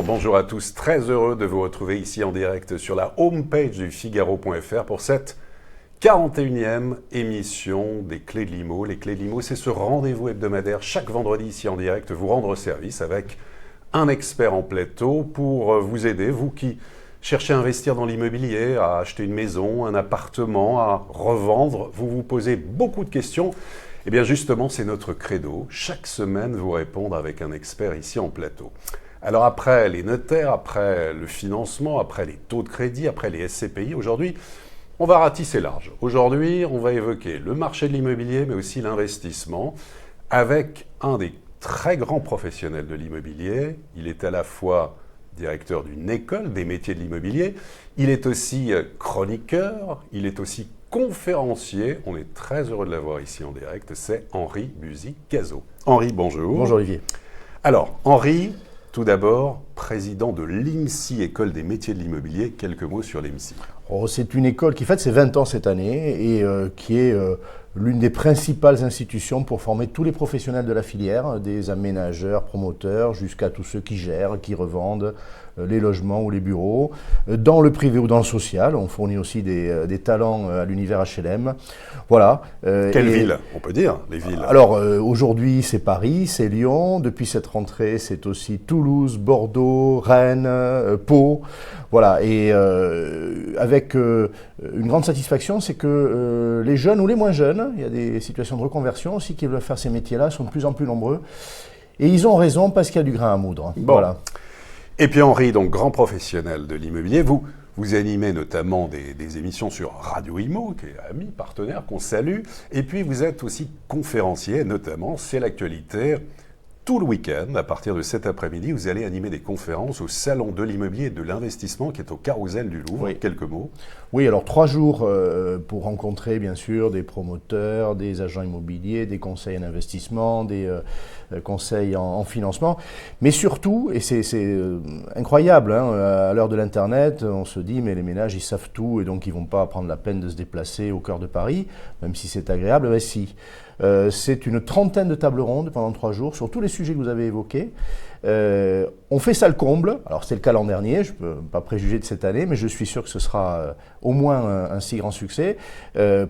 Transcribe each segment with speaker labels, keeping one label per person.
Speaker 1: Bonjour à tous, très heureux de vous retrouver ici en direct sur la homepage du Figaro.fr pour cette 41e émission des Clés de l'Immo. Les Clés de l'Immo, c'est ce rendez-vous hebdomadaire chaque vendredi ici en direct, vous rendre service avec un expert en plateau pour vous aider, vous qui cherchez à investir dans l'immobilier, à acheter une maison, un appartement, à revendre, vous vous posez beaucoup de questions. Eh bien justement, c'est notre credo, chaque semaine vous répondre avec un expert ici en plateau. Alors après les notaires, après le financement, après les taux de crédit, après les SCPI, aujourd'hui, on va ratisser large. Aujourd'hui, on va évoquer le marché de l'immobilier, mais aussi l'investissement, avec un des très grands professionnels de l'immobilier. Il est à la fois directeur d'une école des métiers de l'immobilier, il est aussi chroniqueur, il est aussi conférencier. On est très heureux de l'avoir ici en direct, c'est Henri Buzy-Cazot. Henri, bonjour.
Speaker 2: Bonjour Olivier.
Speaker 1: Alors, Henri, tout d'abord, président de l'IMSI, École des métiers de l'immobilier. Quelques mots sur l'IMSI.
Speaker 2: C'est une école qui fête ses 20 ans cette année et qui est l'une des principales institutions pour former tous les professionnels de la filière, des aménageurs, promoteurs, jusqu'à tous ceux qui gèrent, qui revendent les logements ou les bureaux. Dans le privé ou dans le social, on fournit aussi des talents à l'univers HLM. Voilà.
Speaker 1: Quelle ville, on peut dire, les villes?
Speaker 2: Alors, aujourd'hui, c'est Paris, c'est Lyon. Depuis cette rentrée, c'est aussi Toulouse, Bordeaux, Rennes, Pau. Voilà. Et avec une grande satisfaction, c'est que les jeunes ou les moins jeunes, il y a des situations de reconversion aussi qui veulent faire ces métiers-là, sont de plus en plus nombreux. Et ils ont raison parce qu'il y a du grain à moudre.
Speaker 1: Bon. Voilà. Et puis Henri, donc grand professionnel de l'immobilier, vous animez notamment des émissions sur Radio Imo, qui est ami, partenaire, qu'on salue. Et puis vous êtes aussi conférencier, notamment, c'est l'actualité. Tout le week-end, à partir de cet après-midi, vous allez animer des conférences au Salon de l'immobilier et de l'investissement qui est au Carrousel du Louvre.
Speaker 2: Oui.
Speaker 1: Quelques mots.
Speaker 2: Oui, alors 3 jours pour rencontrer bien sûr des promoteurs, des agents immobiliers, des conseils en investissement, des conseils en financement. Mais surtout, et c'est incroyable, hein, à l'heure de l'Internet, on se dit mais les ménages ils savent tout et donc ils ne vont pas prendre la peine de se déplacer au cœur de Paris, même si c'est agréable, ben si. C'est une 30aine de tables rondes pendant 3 jours sur tous les sujets que vous avez évoqués. On fait ça le comble. Alors c'est le cas l'an dernier, je ne peux pas préjuger de cette année, mais je suis sûr que ce sera au moins un si grand succès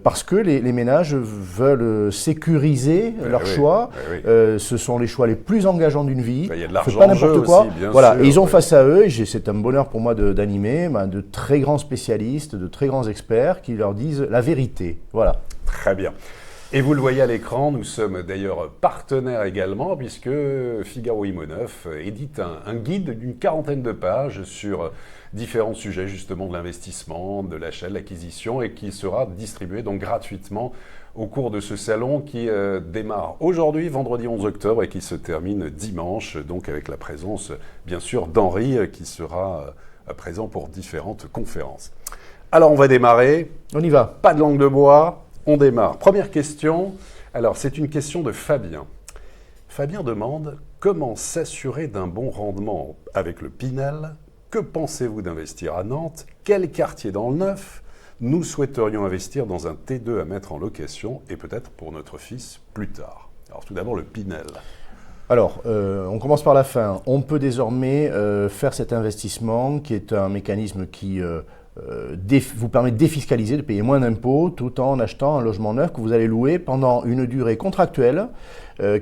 Speaker 2: parce que les ménages veulent sécuriser leur choix. Ce sont les choix les plus engageants d'une vie.
Speaker 1: Il y a de l'argent
Speaker 2: pas n'importe quoi.
Speaker 1: Aussi, bien
Speaker 2: voilà.
Speaker 1: sûr.
Speaker 2: Et ils ont face à eux, et c'est un bonheur pour moi d'animer, de très grands spécialistes, de très grands experts qui leur disent la vérité. Voilà.
Speaker 1: Très bien. Et vous le voyez à l'écran, nous sommes d'ailleurs partenaires également, puisque Figaro Imo 9 édite un guide d'une 40aine de pages sur différents sujets justement de l'investissement, de l'achat, de l'acquisition, et qui sera distribué donc gratuitement au cours de ce salon qui démarre aujourd'hui, vendredi 11 octobre, et qui se termine dimanche, donc avec la présence bien sûr d'Henri qui sera présent pour différentes conférences. Alors on va démarrer.
Speaker 2: On y va.
Speaker 1: Pas de langue de bois. On démarre. Première question. Alors, c'est une question de Fabien. Fabien demande « Comment s'assurer d'un bon rendement avec le Pinel? Que pensez-vous d'investir à Nantes? Quel quartier dans le neuf? Nous souhaiterions investir dans un T2 à mettre en location et peut-être pour notre fils plus tard. » Alors, tout d'abord, le Pinel.
Speaker 2: Alors, on commence par la fin. On peut désormais faire cet investissement qui est un mécanisme qui vous permet de défiscaliser, de payer moins d'impôts tout en achetant un logement neuf que vous allez louer pendant une durée contractuelle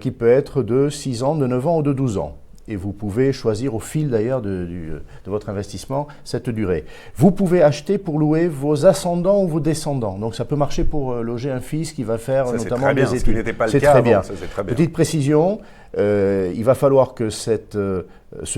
Speaker 2: qui peut être de 6 ans, de 9 ans ou de 12 ans. Et vous pouvez choisir au fil d'ailleurs de votre investissement cette durée. Vous pouvez acheter pour louer vos ascendants ou vos descendants. Donc ça peut marcher pour loger un fils qui va faire
Speaker 1: ça,
Speaker 2: notamment des études.
Speaker 1: Ce qui n'était pas le cas
Speaker 2: très
Speaker 1: avant.
Speaker 2: bien.
Speaker 1: Ça, c'est très bien.
Speaker 2: Petite précision, il va falloir que ce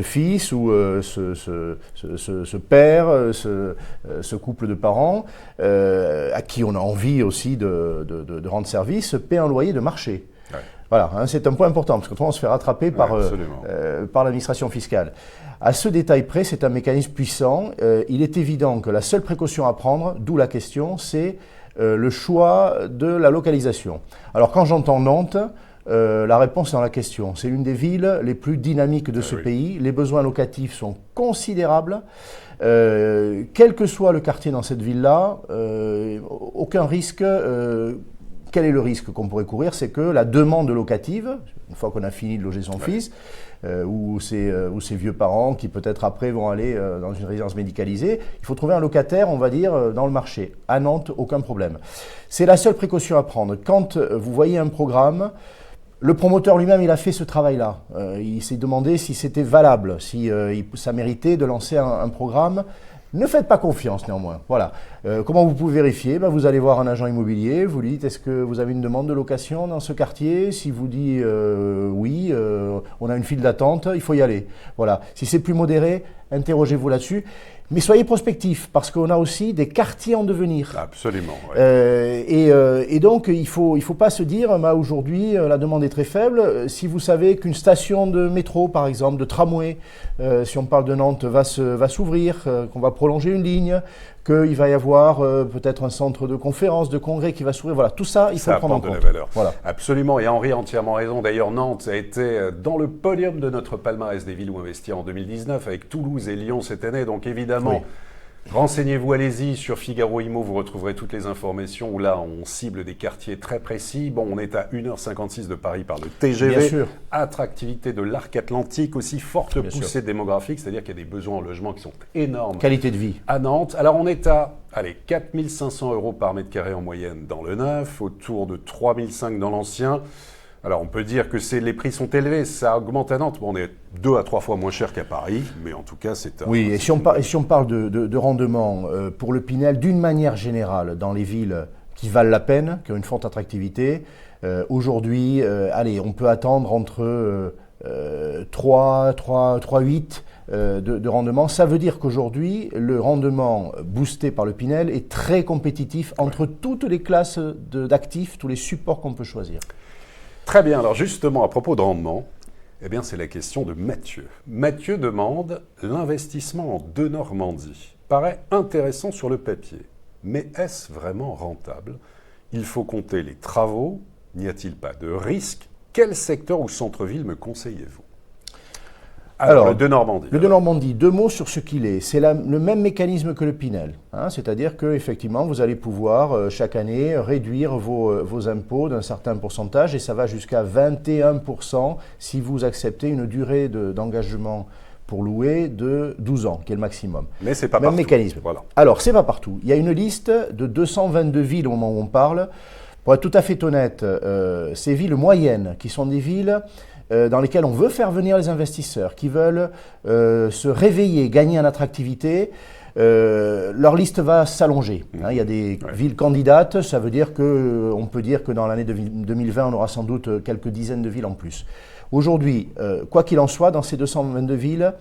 Speaker 2: fils ou ce père, ce couple de parents, à qui on a envie aussi de rendre service, paie un loyer de marché. Ouais. Voilà, hein, c'est un point important, parce que on se fait rattraper par l'administration fiscale. À ce détail près, c'est un mécanisme puissant. Il est évident que la seule précaution à prendre, d'où la question, c'est le choix de la localisation. Alors quand j'entends Nantes, La réponse est dans la question. C'est l'une des villes les plus dynamiques de ce pays. Les besoins locatifs sont considérables. Quel que soit le quartier dans cette ville-là, aucun risque. Quel est le risque qu'on pourrait courir? C'est que la demande locative, une fois qu'on a fini de loger son fils, ou ses vieux parents qui peut-être après vont aller dans une résidence médicalisée, il faut trouver un locataire, on va dire, dans le marché. À Nantes, aucun problème. C'est la seule précaution à prendre. Quand vous voyez un programme, le promoteur lui-même, il a fait ce travail-là. Il s'est demandé si c'était valable, si ça méritait de lancer un programme. Ne faites pas confiance néanmoins. Voilà. Comment vous pouvez vérifier? Vous allez voir un agent immobilier, vous lui dites est-ce que vous avez une demande de location dans ce quartier? Si vous dit oui, on a une file d'attente, il faut y aller. Voilà. Si c'est plus modéré, interrogez-vous là-dessus. Mais soyez prospectifs, parce qu'on a aussi des quartiers en devenir.
Speaker 1: Absolument. Ouais.
Speaker 2: Et donc, il faut pas se dire, aujourd'hui, la demande est très faible. Si vous savez qu'une station de métro, par exemple, de tramway, si on parle de Nantes, va s'ouvrir, qu'on va prolonger une ligne, qu'il va y avoir peut-être un centre de conférence, de congrès qui va s'ouvrir. Voilà, tout ça, il faut le prendre en compte.
Speaker 1: Ça apporte de la valeur.
Speaker 2: Voilà.
Speaker 1: Absolument, et Henri a entièrement raison. D'ailleurs, Nantes a été dans le podium de notre palmarès des villes où investir en 2019, avec Toulouse et Lyon cette année. Donc évidemment, renseignez-vous, allez-y sur Figaro Immo, vous retrouverez toutes les informations où là, on cible des quartiers très précis. Bon, on est à 1h56 de Paris par le TGV.
Speaker 2: Bien sûr.
Speaker 1: Attractivité de l'arc atlantique, aussi forte poussée démographique, c'est-à-dire qu'il y a des besoins en logement qui sont énormes.
Speaker 2: Qualité de vie.
Speaker 1: À Nantes. Alors, on est à 4 500 € par mètre carré en moyenne dans le neuf, autour de 3 500 dans l'ancien. Alors, on peut dire que les prix sont élevés, ça augmente à Nantes. Bon, on est 2 à 3 fois moins cher qu'à Paris, mais en tout cas, c'est un...
Speaker 2: Oui, et si on parle de rendement, pour le Pinel, d'une manière générale, dans les villes qui valent la peine, qui ont une forte attractivité, aujourd'hui, on peut attendre entre 3,8 de rendement. Ça veut dire qu'aujourd'hui, le rendement boosté par le Pinel est très compétitif entre toutes les classes d'actifs, tous les supports qu'on peut choisir.
Speaker 1: Très bien, alors justement, à propos de rendement, c'est la question de Mathieu. Mathieu demande « L'investissement en Denormandie paraît intéressant sur le papier, mais est-ce vraiment rentable? Il faut compter les travaux, n'y a-t-il pas de risque? Quel secteur ou centre-ville me conseillez-vous » Alors, le Denormandie.
Speaker 2: Le Denormandie, 2 mots sur ce qu'il est. C'est le même mécanisme que le Pinel. C'est-à-dire qu'effectivement, vous allez pouvoir chaque année réduire vos impôts d'un certain pourcentage et ça va jusqu'à 21% si vous acceptez une durée d'engagement pour louer de 12 ans, qui est le maximum.
Speaker 1: Mais c'est pas
Speaker 2: même
Speaker 1: partout.
Speaker 2: Mécanisme.
Speaker 1: Voilà.
Speaker 2: Alors, c'est pas partout. Il y a une liste de 222 villes au moment où on parle. Pour être tout à fait honnête, ces villes moyennes, qui sont des villes dans lesquelles on veut faire venir les investisseurs, qui veulent se réveiller, gagner en attractivité, leur liste va s'allonger. Il y a des villes candidates, ça veut dire qu'on peut dire que dans l'année 2020, on aura sans doute quelques dizaines de villes en plus. Aujourd'hui, quoi qu'il en soit, dans ces 222 villes,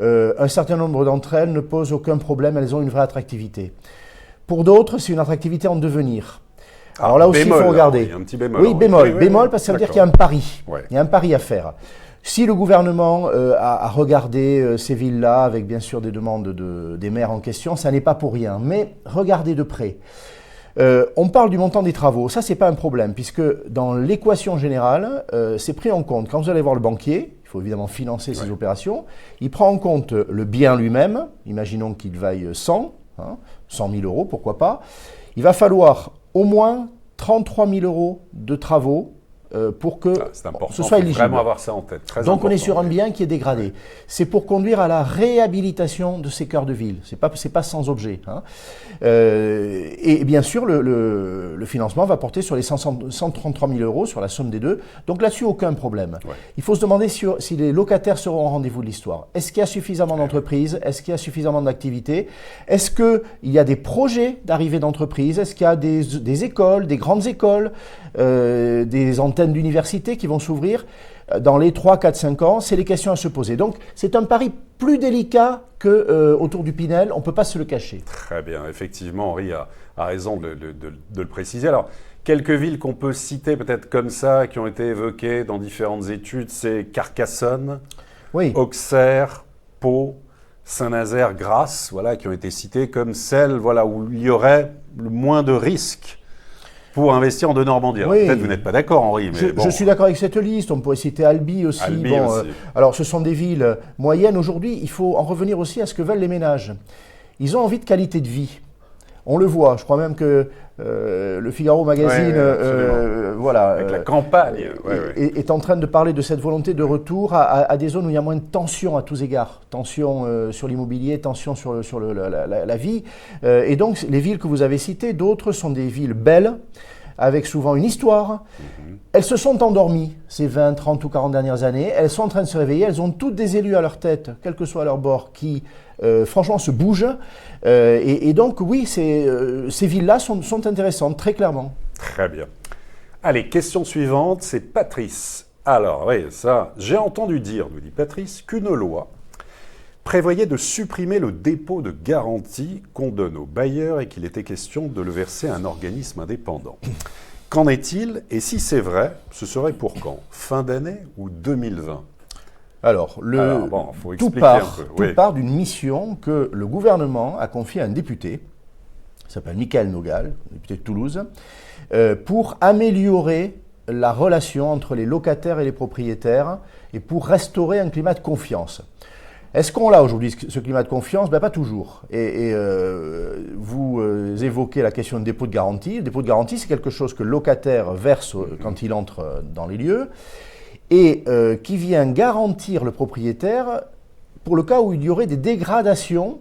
Speaker 2: un certain nombre d'entre elles ne posent aucun problème, elles ont une vraie attractivité. Pour d'autres, c'est une attractivité en devenir. Alors là aussi, il faut regarder.
Speaker 1: Il y a un petit bémol.
Speaker 2: Oui, bémol, parce que ça veut dire qu'il y a un pari.
Speaker 1: Ouais.
Speaker 2: Il y a un pari à faire. Si le gouvernement a regardé ces villes-là, avec bien sûr des demandes des maires en question, ça n'est pas pour rien. Mais regardez de près. On parle du montant des travaux. Ça, c'est pas un problème, puisque dans l'équation générale, c'est pris en compte. Quand vous allez voir le banquier, il faut évidemment financer ces opérations, il prend en compte le bien lui-même. Imaginons qu'il vaille 100 000 €, pourquoi pas. Il va falloir au moins 33 000 € de travaux pour que ce soit éligible.
Speaker 1: Vraiment avoir ça en tête. Très
Speaker 2: Donc
Speaker 1: important.
Speaker 2: on est sur un bien qui est dégradé. C'est pour conduire à la réhabilitation de ces cœurs de ville. C'est pas sans objet. Et bien sûr, le financement va porter sur les 133 000 € sur la somme des deux. Donc là-dessus, aucun problème. Ouais. Il faut se demander si les locataires seront au rendez-vous de l'histoire. Est-ce qu'il y a suffisamment d'entreprises? Est-ce qu'il y a suffisamment d'activités? Est-ce qu'il y a des projets d'arrivée d'entreprises? Est-ce qu'il y a des écoles, des grandes écoles, des antennes d'universités qui vont s'ouvrir dans les 3, 4, 5 ans? C'est les questions à se poser. Donc, c'est un pari plus délicat qu'autour du Pinel, on ne peut pas se le cacher.
Speaker 1: Très bien, effectivement, Henri a raison de le préciser. Alors, quelques villes qu'on peut citer peut-être comme ça, qui ont été évoquées dans différentes études, c'est Carcassonne, Auxerre, Pau, Saint-Nazaire, Grasse, qui ont été citées comme celles où il y aurait le moins de risques pour investir en de Normandie. Alors,
Speaker 2: Oui.
Speaker 1: peut-être vous n'êtes pas d'accord, Henri, mais
Speaker 2: Je suis d'accord avec cette liste. On pourrait citer Albi aussi.
Speaker 1: Albi aussi.
Speaker 2: Alors, ce sont des villes moyennes. Aujourd'hui, il faut en revenir aussi à ce que veulent les ménages. Ils ont envie de qualité de vie. On le voit. Je crois même que le Figaro Magazine, voilà,
Speaker 1: avec la campagne,
Speaker 2: est en train de parler de cette volonté de retour à des zones où il y a moins de tension à tous égards. Tension sur l'immobilier, tension sur la vie. Et donc, les villes que vous avez citées, d'autres sont des villes belles, avec souvent une histoire. Elles se sont endormies ces 20, 30 ou 40 dernières années. Elles sont en train de se réveiller. Elles ont toutes des élus à leur tête, quel que soit leur bord, qui franchement se bougent. Et donc, oui, ces villes-là sont intéressantes, très clairement.
Speaker 1: Très bien. Allez, question suivante, c'est Patrice. Alors, oui, ça, j'ai entendu dire, nous dit Patrice, qu'une loi prévoyait de supprimer le dépôt de garantie qu'on donne aux bailleurs et qu'il était question de le verser à un organisme indépendant. Qu'en est-il? Et si c'est vrai, ce serait pour quand? Fin d'année ou 2020?
Speaker 2: Alors,
Speaker 1: faut
Speaker 2: tout
Speaker 1: expliquer un peu.
Speaker 2: Tout part d'une mission que le gouvernement a confiée à un député, qui s'appelle Michael Nogal, député de Toulouse, pour améliorer la relation entre les locataires et les propriétaires et pour restaurer un climat de confiance. Est-ce qu'on l'a aujourd'hui, ce climat de confiance? Pas toujours. Vous évoquez la question de dépôt de garantie. Le dépôt de garantie, c'est quelque chose que le locataire verse quand il entre dans les lieux et qui vient garantir le propriétaire pour le cas où il y aurait des dégradations,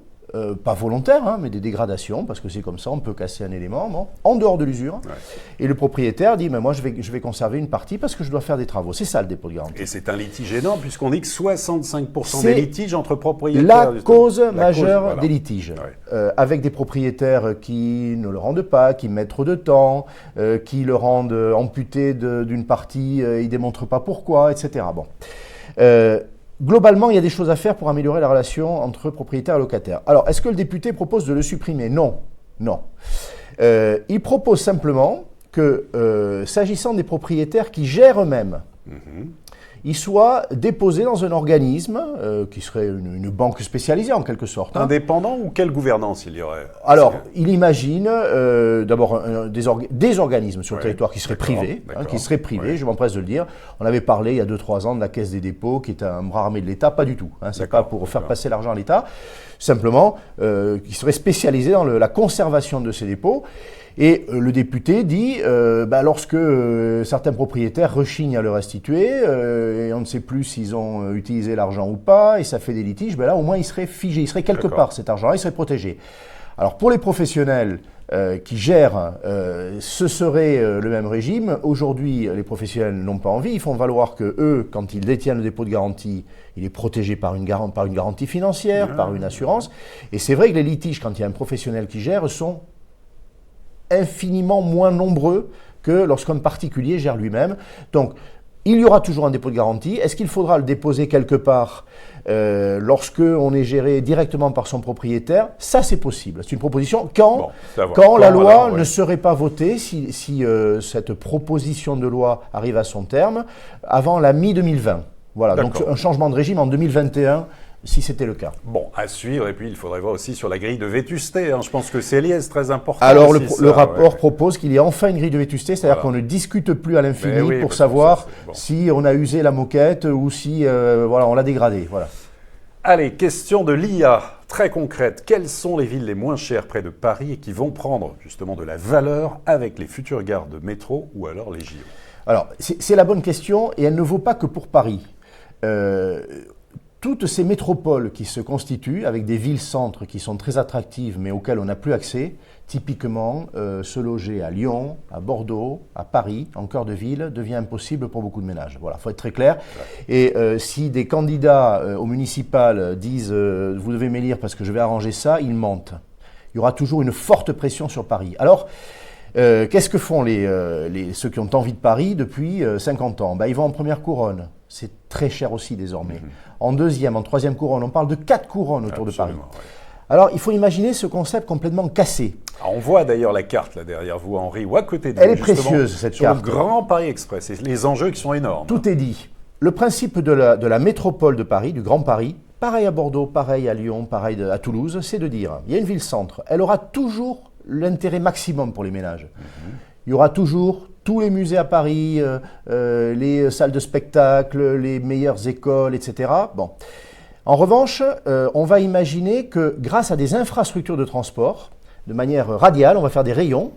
Speaker 2: pas volontaires, mais des dégradations, parce que c'est comme ça, on peut casser un élément, en dehors de l'usure. Ouais. Et le propriétaire dit, mais moi je vais conserver une partie parce que je dois faire des travaux. C'est ça le dépôt de garantie.
Speaker 1: Et c'est un litige énorme puisqu'on dit que 65% des litiges entre propriétaires...
Speaker 2: La cause majeure des litiges, avec des propriétaires qui ne le rendent pas, qui mettent trop de temps, qui le rendent amputé d'une partie, ils ne démontrent pas pourquoi, etc. Bon. Globalement, il y a des choses à faire pour améliorer la relation entre propriétaires et locataires. Alors, est-ce que le député propose de le supprimer? Non. Non. Il propose simplement que, s'agissant des propriétaires qui gèrent eux-mêmes, ils soient déposés dans un organisme qui serait une banque spécialisée en quelque sorte.
Speaker 1: Indépendant ou quelle gouvernance il y aurait?
Speaker 2: Alors, il imagine d'abord des organismes sur le territoire qui seraient privés, je m'empresse de le dire. On avait parlé il y a 2-3 ans de la Caisse des dépôts qui est un bras armé de l'État, pas du tout. C'est pas pour faire passer l'argent à l'État, simplement qui serait spécialisé dans la conservation de ces dépôts. Et le député dit, lorsque certains propriétaires rechignent à le restituer, et on ne sait plus s'ils ont utilisé l'argent ou pas, et ça fait des litiges, là au moins il serait figé, il serait quelque part cet argent-là, il serait protégé. Alors pour les professionnels qui gèrent, ce serait le même régime. Aujourd'hui, les professionnels n'ont pas envie, ils font valoir que eux, quand ils détiennent le dépôt de garantie, il est protégé par une garantie financière, par une assurance. Et c'est vrai que les litiges, quand il y a un professionnel qui gère, sont infiniment moins nombreux que lorsqu'un particulier gère lui-même. Donc, il y aura toujours un dépôt de garantie. Est-ce qu'il faudra le déposer quelque part lorsque on est géré directement par son propriétaire? Ça, c'est possible. C'est une proposition. Quand la loi ne serait pas votée, si cette proposition de loi arrive à son terme, avant la mi-2020. Voilà, donc un changement de régime en 2021, si c'était le cas.
Speaker 1: Bon, à suivre, et puis il faudrait voir aussi sur la grille de vétusté. Je pense que c'est lié, c'est très important.
Speaker 2: Alors le rapport propose qu'il y ait enfin une grille de vétusté, c'est-à-dire qu'on ne discute plus à l'infini pour savoir si on a usé la moquette ou si on l'a dégradée. Voilà.
Speaker 1: Allez, question de l'IA, très concrète. Quelles sont les villes les moins chères près de Paris et qui vont prendre justement de la valeur avec les futures gares de métro ou alors les JO?
Speaker 2: Alors, c'est la bonne question et elle ne vaut pas que pour Paris. Toutes ces métropoles qui se constituent avec des villes-centres qui sont très attractives mais auxquelles on n'a plus accès, typiquement se loger à Lyon, à Bordeaux, à Paris, en cœur de ville, devient impossible pour beaucoup de ménages. Voilà, il faut être très clair. Et si des candidats au municipal disent « vous devez m'élire parce que je vais arranger ça », ils mentent. Il y aura toujours une forte pression sur Paris. Alors, qu'est-ce que font ceux qui ont envie de Paris depuis 50 ans? Ils vont en première couronne. C'est très cher aussi désormais. En deuxième, en troisième couronne, on parle de 4 couronnes autour de Paris. Ouais. Alors, il faut imaginer ce concept complètement cassé.
Speaker 1: Alors, on voit d'ailleurs la carte là derrière vous, Henri, ou à côté de vous.
Speaker 2: Elle est précieuse, cette carte.
Speaker 1: Sur le Grand Paris Express, et les enjeux qui sont énormes.
Speaker 2: Tout est dit. Le principe de la métropole de Paris, du Grand Paris, pareil à Bordeaux, pareil à Lyon, pareil à Toulouse, c'est de dire, il y a une ville-centre, elle aura toujours l'intérêt maximum pour les ménages. il y aura toujours tous les musées à Paris, les salles de spectacle, les meilleures écoles, etc. Bon. En revanche, on va imaginer que grâce à des infrastructures de transport, de manière radiale, on va faire des rayons.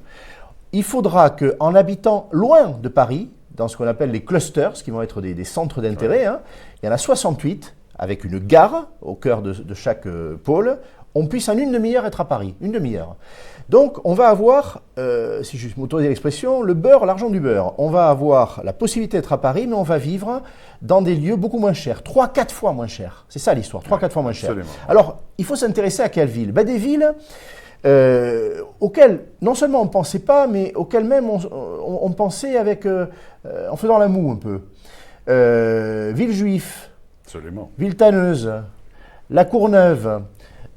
Speaker 2: Il faudra qu'en habitant loin de Paris, dans ce qu'on appelle les clusters, qui vont être des centres d'intérêt, il y en a 68, avec une gare au cœur de chaque pôle, on puisse en une demi-heure être à Paris, une demi-heure. Donc on va avoir, si je m'autorise l'expression, le beurre, l'argent du beurre. On va avoir la possibilité d'être à Paris, mais on va vivre dans des lieux beaucoup moins chers, 3-4 fois moins chers. C'est ça l'histoire, 3-4 fois moins chers. Alors, il faut s'intéresser à quelle ville? Des villes auxquelles non seulement on ne pensait pas, mais auxquelles même on pensait en faisant la moue un peu. Villejuif, Villetaneuse, La Courneuve.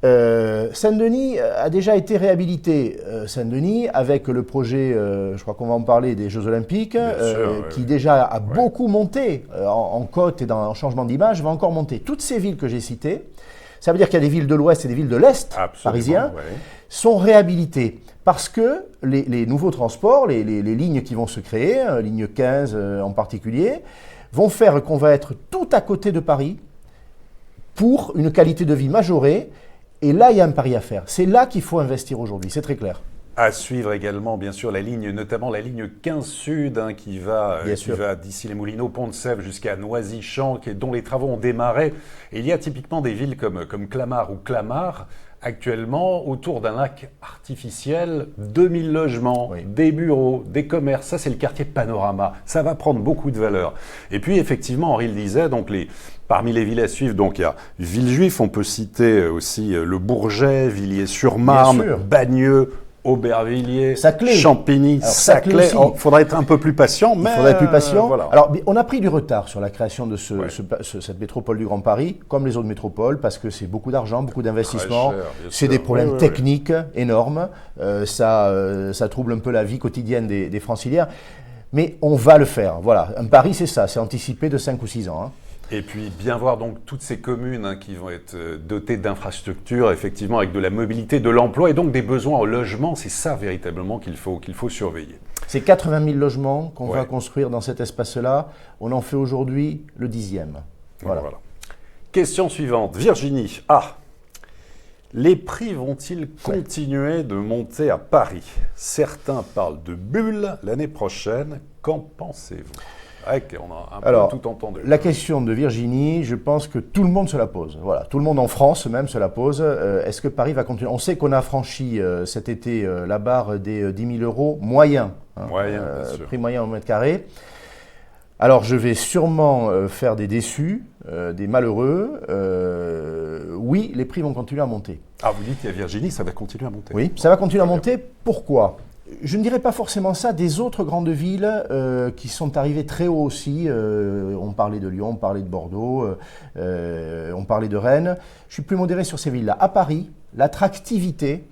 Speaker 2: Saint-Denis a déjà été réhabilité. Saint-Denis, avec le projet, je crois qu'on va en parler, des Jeux Olympiques, qui déjà a beaucoup monté en cote et en changement d'image, va encore monter. Toutes ces villes que j'ai citées, ça veut dire qu'il y a des villes de l'Ouest et des villes de l'Est parisiens, sont réhabilitées. Parce que les nouveaux transports, les lignes qui vont se créer, ligne 15 en particulier, vont faire qu'on va être tout à côté de Paris pour une qualité de vie majorée. Et là, il y a un pari à faire. C'est là qu'il faut investir aujourd'hui, c'est très clair.
Speaker 1: À suivre également, bien sûr, la ligne, notamment la ligne 15 Sud, qui va d'ici les Moulineaux, Pont-de-Sèvres jusqu'à Noisy-Champs, dont les travaux ont démarré. Et il y a typiquement des villes comme Clamart ou Clamart, actuellement, autour d'un lac artificiel, 2000 logements, des bureaux, des commerces. Ça, c'est le quartier Panorama. Ça va prendre beaucoup de valeur. Et puis, effectivement, Henri le disait, donc parmi les villes à suivre, donc il y a Villejuif, on peut citer aussi le Bourget, Villiers-sur-Marne, Bagneux, Aubervilliers, Champigny, Saclay. Il faudra être un peu plus patient, mais...
Speaker 2: Il faudra être plus patient. Voilà. Alors, on a pris du retard sur la création de cette métropole du Grand Paris, comme les autres métropoles, parce que c'est beaucoup d'argent, beaucoup d'investissements. C'est des problèmes techniques énormes. Ça trouble un peu la vie quotidienne des franciliens. Mais on va le faire. Voilà. Un Paris, c'est ça. C'est anticipé de 5 ou 6 ans.
Speaker 1: Et puis bien voir donc toutes ces communes qui vont être dotées d'infrastructures, effectivement avec de la mobilité, de l'emploi et donc des besoins en logement, c'est ça véritablement qu'il faut surveiller.
Speaker 2: C'est 80 000 logements qu'on va construire dans cet espace-là. On en fait aujourd'hui le 10e. Voilà.
Speaker 1: Question suivante, Virginie. Les prix vont-ils continuer de monter à Paris? Certains parlent de bulle l'année prochaine. Qu'en pensez-vous? On a un peu tout entendu.
Speaker 2: La question de Virginie, je pense que tout le monde se la pose. Voilà, tout le monde en France même se la pose. Est-ce que Paris va continuer? On sait qu'on a franchi cet été la barre des 10 000 euros moyen. Prix moyen au mètre carré. Alors je vais sûrement faire des déçus, des malheureux. Oui, les prix vont continuer à monter.
Speaker 1: Vous dites qu'à Virginie, ça va continuer à monter.
Speaker 2: Oui, ça va continuer à monter. Pourquoi ? Je ne dirais pas forcément ça des autres grandes villes qui sont arrivées très haut aussi. On parlait de Lyon, on parlait de Bordeaux, on parlait de Rennes. Je suis plus modéré sur ces villes-là. À Paris, l'attractivité,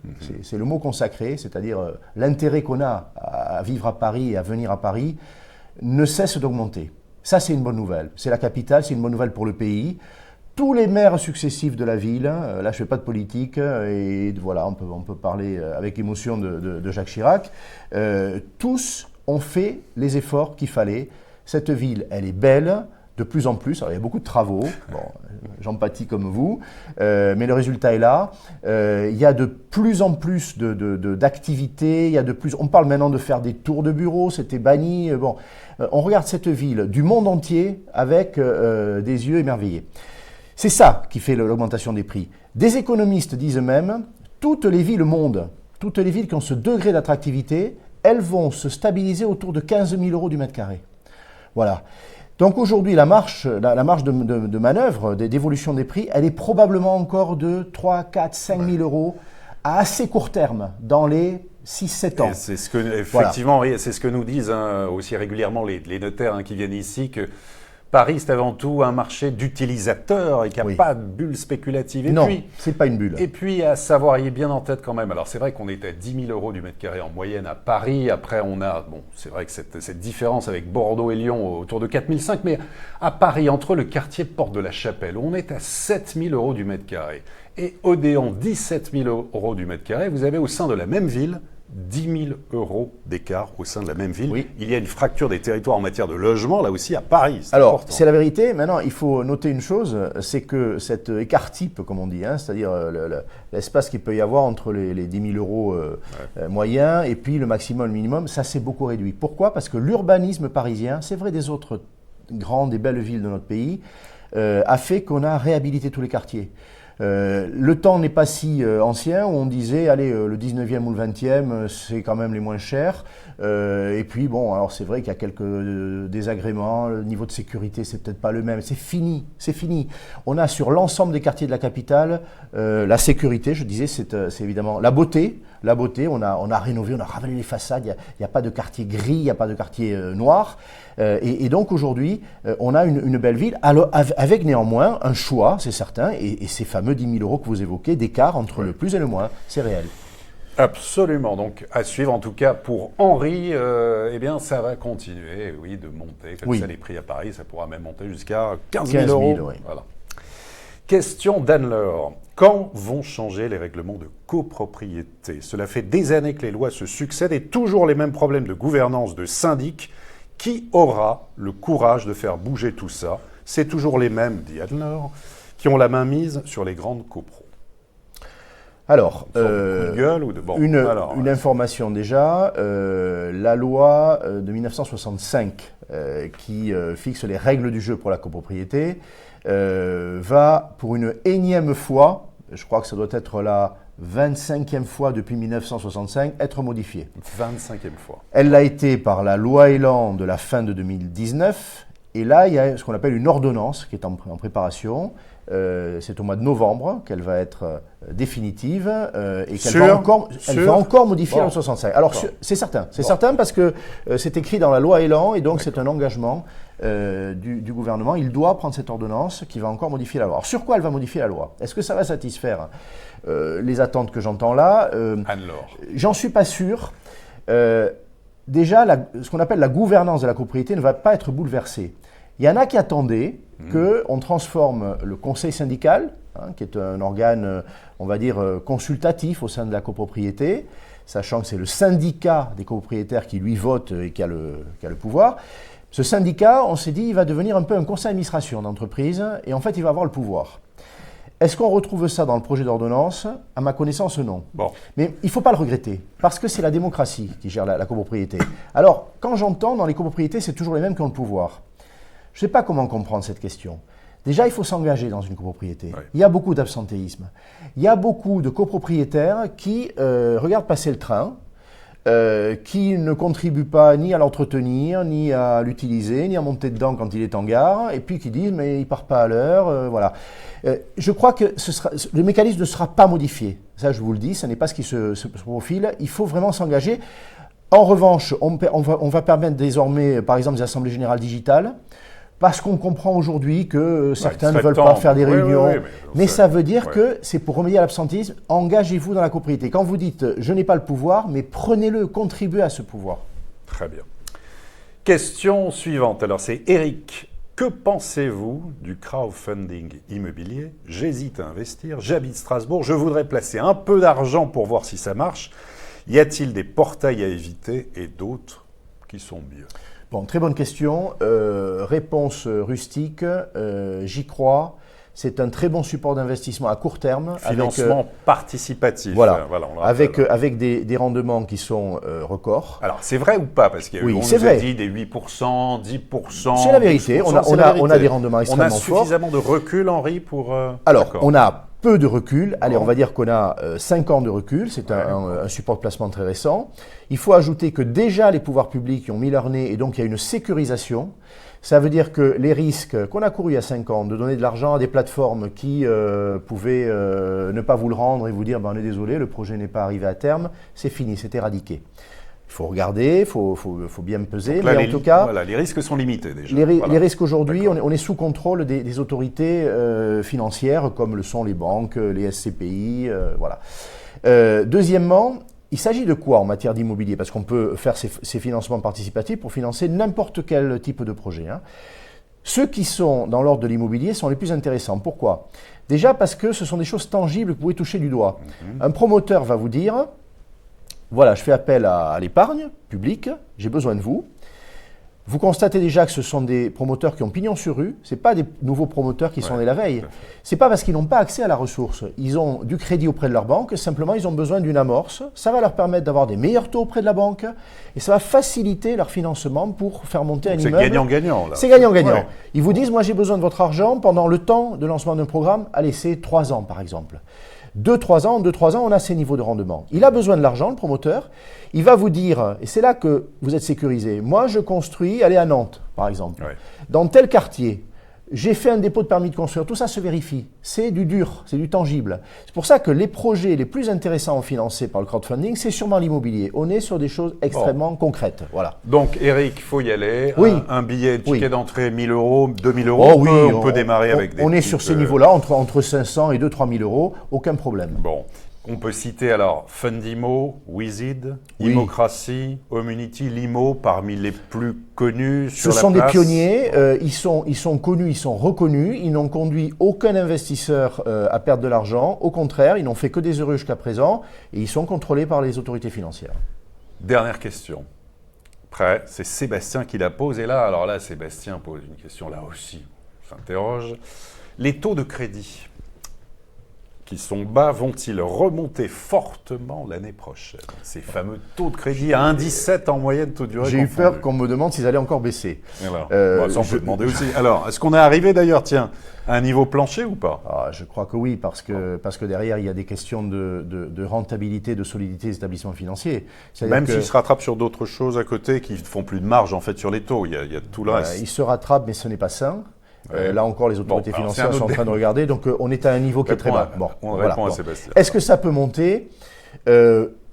Speaker 2: c'est le mot consacré, c'est-à-dire l'intérêt qu'on a à vivre à Paris et à venir à Paris, ne cesse d'augmenter. Ça, c'est une bonne nouvelle. C'est la capitale, c'est une bonne nouvelle pour le pays. Tous les maires successifs de la ville, là je ne fais pas de politique, et voilà, on peut parler avec émotion de Jacques Chirac, tous ont fait les efforts qu'il fallait. Cette ville, elle est belle, de plus en plus, alors il y a beaucoup de travaux, j'empathie comme vous, mais le résultat est là. Il y a de plus en plus d'activités, on parle maintenant de faire des tours de bureaux, c'était banni. On regarde cette ville du monde entier avec des yeux émerveillés. C'est ça qui fait l'augmentation des prix. Des économistes disent même, toutes les villes monde, toutes les villes qui ont ce degré d'attractivité, elles vont se stabiliser autour de 15 000 euros du mètre carré. Voilà. Donc aujourd'hui, la marge de manœuvre, d'évolution des prix, elle est probablement encore de 3, 4, 5 000 euros à assez court terme, dans les 6-7 ans.
Speaker 1: Et c'est ce que, effectivement, c'est ce que nous disent aussi régulièrement les notaires qui viennent ici, que Paris, c'est avant tout un marché d'utilisateurs et qu'il n'y a pas de bulle spéculative.
Speaker 2: Non, c'est pas une bulle.
Speaker 1: Et puis, à savoir, il est bien en tête quand même. Alors, c'est vrai qu'on est à 10 000 euros du mètre carré en moyenne à Paris. Après, on a, c'est vrai que cette différence avec Bordeaux et Lyon autour de 4 500. Mais à Paris, entre le quartier Porte de la Chapelle, on est à 7 000 euros du mètre carré. Et Odéon, 17 000 euros du mètre carré. Vous avez au sein de la même ville 10 000 euros d'écart au sein de la même ville.
Speaker 2: Oui.
Speaker 1: Il y a une fracture des territoires en matière de logement, là aussi à Paris.
Speaker 2: Alors,
Speaker 1: important.
Speaker 2: c'est la vérité. Maintenant, il faut noter une chose, c'est que cet écart type, comme on dit, c'est-à-dire l'espace qu'il peut y avoir entre les 10 000 euros moyens et puis le maximum, le minimum, ça s'est beaucoup réduit. Pourquoi ? Parce que l'urbanisme parisien, c'est vrai des autres grandes et belles villes de notre pays, a fait qu'on a réhabilité tous les quartiers. Le temps n'est pas si ancien où on disait, allez, le 19e ou le 20e, c'est quand même les moins chers. Et puis, bon, alors c'est vrai qu'il y a quelques désagréments, le niveau de sécurité, c'est peut-être pas le même. C'est fini, c'est fini. On a sur l'ensemble des quartiers de la capitale, la sécurité, je disais, c'est évidemment la beauté. La beauté, on a rénové, on a ravalé les façades, il n'y a pas de quartier gris, il n'y a pas de quartier noir. Et donc aujourd'hui, on a une belle ville, alors, avec néanmoins un choix, c'est certain, et ces fameux 10 000 euros que vous évoquez, d'écart entre le plus et le moins, c'est réel.
Speaker 1: Absolument. Donc, à suivre en tout cas pour Henri, eh bien, ça va continuer, oui, de monter. Comme ça, les prix à Paris, ça pourra même monter jusqu'à 15 000 euros.
Speaker 2: Oui.
Speaker 1: Voilà. Question d'Anne-Laure. Quand vont changer les règlements de copropriété ? Cela fait des années que les lois se succèdent et toujours les mêmes problèmes de gouvernance, de syndic. Qui aura le courage de faire bouger tout ça ? C'est toujours les mêmes, dit Anne-Laure, qui ont la main mise sur les grandes copros.
Speaker 2: Alors,
Speaker 1: une
Speaker 2: information déjà, la loi de 1965 qui fixe les règles du jeu pour la copropriété va pour une énième fois, je crois que ça doit être la 25e fois depuis 1965, être modifiée.
Speaker 1: 25e fois.
Speaker 2: Elle l'a été par la loi Elan de la fin de 2019. Et là, il y a ce qu'on appelle une ordonnance qui est en préparation. C'est au mois de novembre qu'elle va être définitive et qu'elle va encore modifier la loi 65. Alors, c'est certain parce que c'est écrit dans la loi Elan et donc c'est un engagement du gouvernement. Il doit prendre cette ordonnance qui va encore modifier la loi. Alors, sur quoi elle va modifier la loi ? Est-ce que ça va satisfaire les attentes que j'entends là ?
Speaker 1: Anne-Laure.
Speaker 2: J'en suis pas sûr. Déjà, ce qu'on appelle la gouvernance de la copropriété ne va pas être bouleversée. Il y en a qui attendaient qu'on transforme le conseil syndical, qui est un organe, on va dire, consultatif au sein de la copropriété, sachant que c'est le syndicat des copropriétaires qui lui vote et qui a le pouvoir. Ce syndicat, on s'est dit, il va devenir un peu un conseil d'administration d'entreprise et en fait, il va avoir le pouvoir. Est-ce qu'on retrouve ça dans le projet d'ordonnance ? À ma connaissance, non.
Speaker 1: Bon.
Speaker 2: Mais il ne faut pas le regretter, parce que c'est la démocratie qui gère la copropriété. Alors, quand j'entends dans les copropriétés, c'est toujours les mêmes qui ont le pouvoir. Je ne sais pas comment comprendre cette question. Déjà, il faut s'engager dans une copropriété. Oui. Il y a beaucoup d'absentéisme. Il y a beaucoup de copropriétaires qui regardent passer le train, qui ne contribuent pas ni à l'entretenir, ni à l'utiliser, ni à monter dedans quand il est en gare, et puis qui disent « mais il ne part pas à l'heure voilà. Je crois que le mécanisme ne sera pas modifié. Ça, je vous le dis, ce n'est pas ce qui se profile. Il faut vraiment s'engager. En revanche, on va permettre désormais, par exemple, des assemblées générales digitales, parce qu'on comprend aujourd'hui que certains ne veulent pas faire des réunions. Mais ça veut dire que c'est pour remédier à l'absentéisme, engagez-vous dans la copropriété. Quand vous dites « je n'ai pas le pouvoir », mais prenez-le, contribuez à ce pouvoir.
Speaker 1: Très bien. Question suivante. Alors c'est Eric. Que pensez-vous du crowdfunding immobilier ? J'hésite à investir, j'habite Strasbourg, je voudrais placer un peu d'argent pour voir si ça marche. Y a-t-il des portails à éviter et d'autres qui sont mieux ?
Speaker 2: Bon, très bonne question. Réponse rustique, j'y crois. C'est un très bon support d'investissement à court terme.
Speaker 1: Financement participatif.
Speaker 2: Voilà avec des rendements qui sont records.
Speaker 1: Alors, c'est vrai ou pas ? Parce qu'on nous a dit des 8%, 10%.
Speaker 2: C'est la vérité. On a des rendements extrêmement forts.
Speaker 1: On a suffisamment de recul, Henri, pour...
Speaker 2: Alors, on a peu de recul. Allez, on va dire qu'on a 5 ans de recul. C'est un support de placement très récent. Il faut ajouter que déjà les pouvoirs publics y ont mis leur nez et donc il y a une sécurisation. Ça veut dire que les risques qu'on a courus il y a 5 ans de donner de l'argent à des plateformes qui pouvaient ne pas vous le rendre et vous dire on est désolé, le projet n'est pas arrivé à terme, c'est fini, c'est éradiqué. Il faut regarder, il faut bien peser,
Speaker 1: là,
Speaker 2: mais en tout cas…
Speaker 1: Voilà, les risques sont limités déjà.
Speaker 2: Les risques aujourd'hui, on est sous contrôle des autorités financières comme le sont les banques, les SCPI, voilà. Deuxièmement, il s'agit de quoi en matière d'immobilier ? Parce qu'on peut faire ces financements participatifs pour financer n'importe quel type de projet. Ceux qui sont dans l'ordre de l'immobilier sont les plus intéressants. Pourquoi ? Déjà parce que ce sont des choses tangibles que vous pouvez toucher du doigt. Un promoteur va vous dire… voilà, je fais appel à l'épargne publique, j'ai besoin de vous. Vous constatez déjà que ce sont des promoteurs qui ont pignon sur rue, ce n'est pas des nouveaux promoteurs qui sont nés la veille. Ce n'est pas parce qu'ils n'ont pas accès à la ressource. Ils ont du crédit auprès de leur banque, simplement ils ont besoin d'une amorce. Ça va leur permettre d'avoir des meilleurs taux auprès de la banque et ça va faciliter leur financement pour faire monter un immeuble.
Speaker 1: C'est gagnant-gagnant là.
Speaker 2: C'est gagnant-gagnant. Ouais. Ils vous disent, moi j'ai besoin de votre argent pendant le temps de lancement d'un programme, allez, c'est 3 ans par exemple. 2-3 ans, on a ces niveaux de rendement. Il a besoin de l'argent, le promoteur. Il va vous dire, et c'est là que vous êtes sécurisé, moi je construis, allez à Nantes par exemple, dans tel quartier, j'ai fait un dépôt de permis de construire, tout ça se vérifie. C'est du dur, c'est du tangible. C'est pour ça que les projets les plus intéressants financés par le crowdfunding, c'est sûrement l'immobilier. On est sur des choses extrêmement concrètes. Voilà.
Speaker 1: Donc Eric, il faut y aller.
Speaker 2: Oui.
Speaker 1: Un billet, ticket d'entrée, 1 000 euros, 2 000 euros, on peut démarrer avec des
Speaker 2: On est sur ces niveaux-là, entre 500 et 2-3 000 euros, aucun problème.
Speaker 1: Bon. On peut citer alors Fundimo, Wizid, Immocracy, Homunity, Limo, parmi les plus connus sur la place.
Speaker 2: Ce sont des pionniers, ils sont connus, ils sont reconnus, ils n'ont conduit aucun investisseur à perdre de l'argent. Au contraire, ils n'ont fait que des heureux jusqu'à présent et ils sont contrôlés par les autorités financières.
Speaker 1: Dernière question. Prêt, c'est Sébastien qui la pose. Et là, alors là, Sébastien pose une question là aussi, on s'interroge. Les taux de crédit qui sont bas vont-ils remonter fortement l'année prochaine? Ces fameux taux de crédit à 1,17 en moyenne, taux de durée.
Speaker 2: J'ai eu peur qu'on me demande s'ils allaient encore baisser.
Speaker 1: Alors, ça on peut demander aussi. Alors, est-ce qu'on est arrivé d'ailleurs, tiens, à un niveau plancher ou pas?
Speaker 2: Je crois que oui, parce que derrière, il y a des questions de rentabilité, de solidité des établissements financiers.
Speaker 1: Même s'ils se rattrapent sur d'autres choses à côté qui ne font plus de marge en fait sur les taux, il y a tout le reste.
Speaker 2: Ils se rattrapent, mais ce n'est pas sain. Là encore, les autorités financières sont en train de regarder. Donc, on est à un niveau qui est très bas.
Speaker 1: On répond à Sébastien.
Speaker 2: Est-ce que ça peut monter?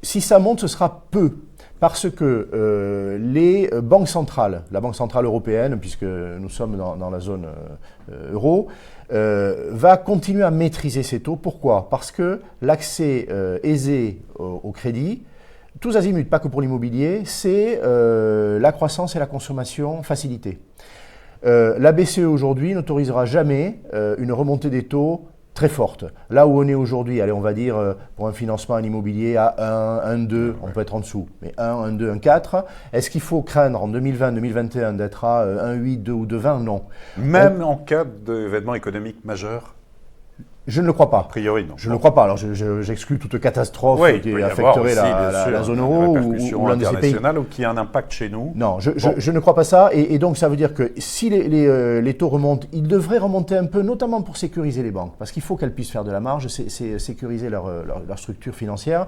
Speaker 2: Si ça monte, ce sera peu. Parce que les banques centrales, la Banque centrale européenne, puisque nous sommes dans la zone euro, va continuer à maîtriser ces taux. Pourquoi? Parce que l'accès aisé au crédit, tous azimuts, pas que pour l'immobilier, c'est la croissance et la consommation facilitée. La BCE aujourd'hui n'autorisera jamais une remontée des taux très forte. Là où on est aujourd'hui, allez, on va dire pour un financement en immobilier à 1, 1,2, on peut être en dessous, mais 1, 1,2, 1,4, est-ce qu'il faut craindre en 2020, 2021 d'être à 1,8, 2 ou 2,20? Non.
Speaker 1: Même en cas d'événement économique majeur?
Speaker 2: Je ne le crois pas.
Speaker 1: A priori, non.
Speaker 2: Je ne le crois pas. Alors, j'exclus toute catastrophe qui affecterait la zone euro ou l'un de ces pays.
Speaker 1: Ou qui a un impact chez nous.
Speaker 2: Non, je ne crois pas ça. Et donc, ça veut dire que si les taux remontent, ils devraient remonter un peu, notamment pour sécuriser les banques. Parce qu'il faut qu'elles puissent faire de la marge, c'est sécuriser leur structure financière.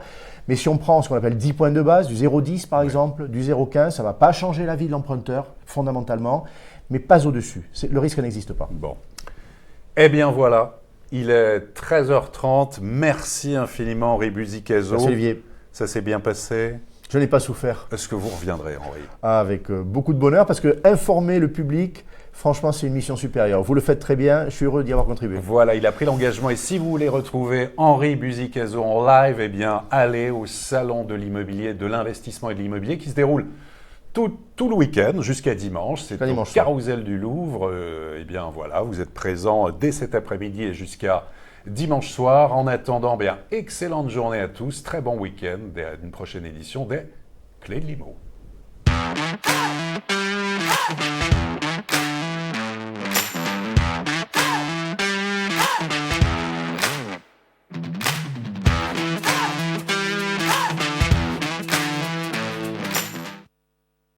Speaker 2: Mais si on prend ce qu'on appelle 10 points de base, du 0,10 par exemple, du 0,15, ça ne va pas changer la vie de l'emprunteur, fondamentalement, mais pas au-dessus. Le risque n'existe pas.
Speaker 1: Bon. Eh bien, voilà. Il est 13h30. Merci infiniment, Henri Buzicazo.
Speaker 2: Merci, Olivier.
Speaker 1: Ça s'est bien passé?
Speaker 2: Je n'ai pas souffert.
Speaker 1: Est-ce que vous reviendrez, Henri?
Speaker 2: Avec beaucoup de bonheur, parce que informer le public, franchement, c'est une mission supérieure. Vous le faites très bien. Je suis heureux d'y avoir contribué.
Speaker 1: Voilà, il a pris l'engagement. Et si vous voulez retrouver Henri Buzicazo en live, eh bien, allez au Salon de l'immobilier, de l'investissement et de l'immobilier qui se déroule tout le week-end jusqu'à dimanche. C'est au Carrousel du Louvre. Eh bien voilà, vous êtes présents dès cet après-midi et jusqu'à dimanche soir. En attendant, bien, excellente journée à tous. Très bon week-end. Dès une prochaine édition des Clés de l'Immo.